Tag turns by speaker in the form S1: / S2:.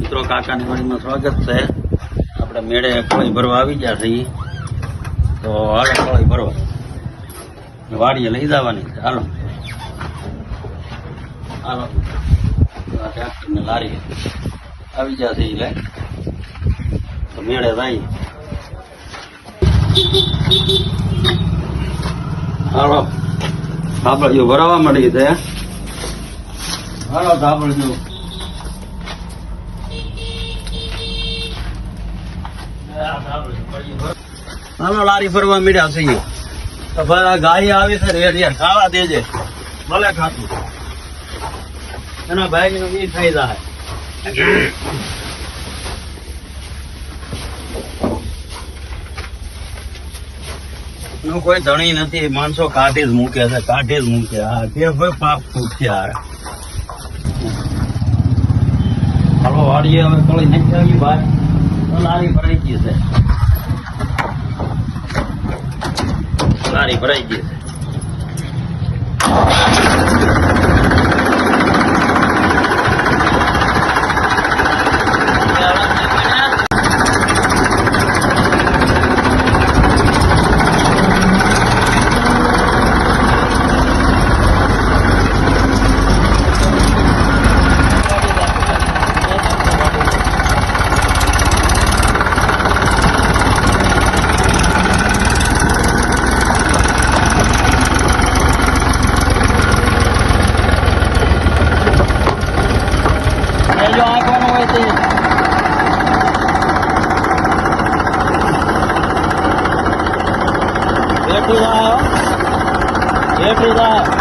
S1: મિત્રો કાકાની વાડીમાં સ્વાગત છે. આપણે મેળે કોળી ભરવા આવી ગયા છીએ, તો હાલો કોળી ભરવા વાડીએ લઈ જવાની છે. હાલો હાલો ટ્રેક્ટર ને લારી આવી ગયા છે એટલે તો મેળે જાય. હાલો ધાબળીઓ ભરાવા મળી છે. હાલો ધાબળીઓ હાલો લારી ફરવા મળ્યા છે. તો ભાઈ ગાય આવી છે રેડ યાર ખાવા દેજે, ભલે ખાતું એના ભાઈ નું ઈ થઈ જાય. નું કોઈ ધણી નથી, માણસો કાઢી જ મૂકે છે, કાઢી જ મૂકે. હા તે ભાઈ પાપ ફૂટશે યાર. હાલો વાડીએ હવે કોળી નથી આવી બહાર, તો લારી ભરાઈ ગઈ છે. લારી ભરાઈ ગઈ છે. જો આ કોણ હોય તે બેઠી જાય, બેઠી જાય.